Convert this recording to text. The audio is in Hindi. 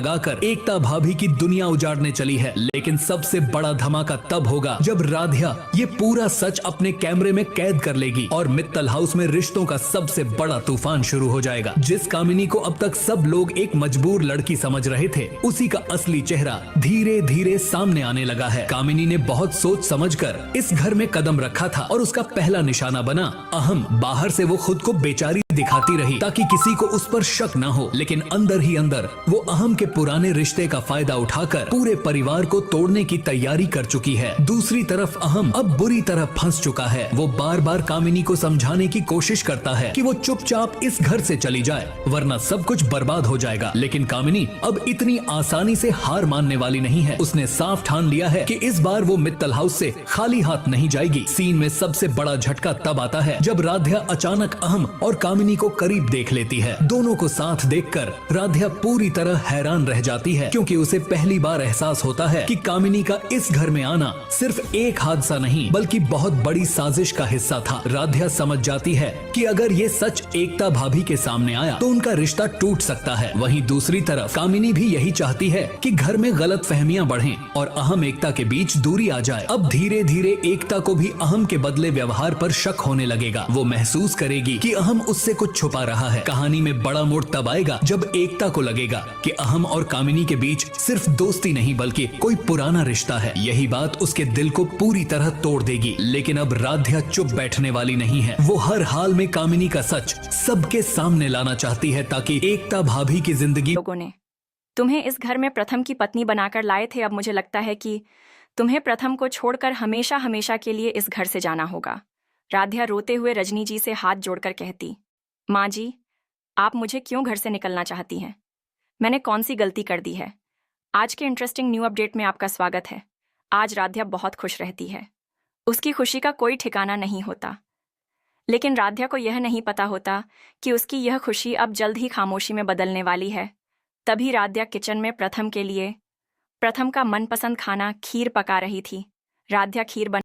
लगाकर एकता भाभी की दुनिया उजाड़ने चली है। लेकिन सबसे बड़ा धमाका तब होगा जब राधिया ये पूरा सच अपने कैमरे में कैद कर लेगी और मित्तल हाउस में रिश्तों का सबसे बड़ा तूफान शुरू हो जाएगा। जिस कामिनी को अब तक सब लोग एक मजबूर लड़की समझ रहे थे, उसी का असली चेहरा धीरे धीरे सामने आने लगा है। कामिनी ने बहुत सोच समझकर इस घर में कदम रखा था और उसका पहला निशाना बना अहम। बाहर से वो खुद को बेचारी दिखाती रही ताकि किसी को उस पर शक न हो, लेकिन अंदर ही अंदर वो अहम के पुराने रिश्ते का फायदा उठाकर पूरे परिवार को तोड़ने की तैयारी कर चुकी है। दूसरी तरफ अहम अब बुरी तरह फंस चुका है। वो बार बार कामिनी को समझाने की कोशिश करता है कि वो चुपचाप इस घर से चली जाए, वरना सब कुछ बर्बाद हो जाएगा। लेकिन कामिनी अब इतनी आसानी से हार मानने वाली नहीं है। उसने साफ ठान लिया है कि इस बार वो मित्तल हाउस से खाली हाथ नहीं जाएगी। सीन में सबसे बड़ा झटका तब आता है जब राधिया अचानक अहम और कामिनी को करीब देख लेती है। दोनों को साथ देखकर राधिया पूरी तरह हैरान रह जाती है, क्योंकि उसे पहली बार एहसास होता है कि कामिनी का इस घर में आना सिर्फ एक हादसा नहीं बल्कि बहुत बड़ी साजिश का हिस्सा था। राधिया समझ जाती है कि अगर ये सच एकता भाभी के सामने आया तो उनका रिश्ता टूट सकता है। वहीं दूसरी तरफ कामिनी भी यही चाहती है कि घर में गलत फहमियां बढ़ें और अहम एकता के बीच दूरी आ जाए। अब धीरे धीरे एकता को भी अहम के बदले व्यवहार पर शक होने लगेगा। वो महसूस करेगी कि अहम उससे कुछ छुपा रहा है। कहानी में बड़ा मोड़ तब आएगा जब एकता को लगेगा कि अहम और कामिनी के बीच सिर्फ दोस्ती नहीं बल्कि कोई पुराना रिश्ता है। यही बात उसके दिल को पूरी तरह तोड़ देगी। लेकिन अब राधिया चुप बैठने वाली नहीं है। वो हर हाल में कामिनी का सच सबके सामने लाना चाहती है ताकि एकता भाभी की जिंदगी। लोगों ने तुम्हें इस घर में प्रथम की पत्नी बनाकर लाए थे। अब मुझे लगता है कि तुम्हें प्रथम को छोड़कर हमेशा हमेशा के लिए इस घर से जाना होगा। राधिया रोते हुए रजनी जी से हाथ जोड़कर कहती, माँ जी, आप मुझे क्यों घर से निकलना चाहती हैं? मैंने कौन सी गलती कर दी है? आज के इंटरेस्टिंग न्यू अपडेट में आपका स्वागत है। आज राधिया बहुत खुश रहती है। उसकी खुशी का कोई ठिकाना नहीं होता। लेकिन राधिया को यह नहीं पता होता कि उसकी यह खुशी अब जल्द ही खामोशी में बदलने वाली है। तभी राधिया किचन में प्रथम के लिए प्रथम का मनपसंद खाना खीर पका रही थी। राधिया खीर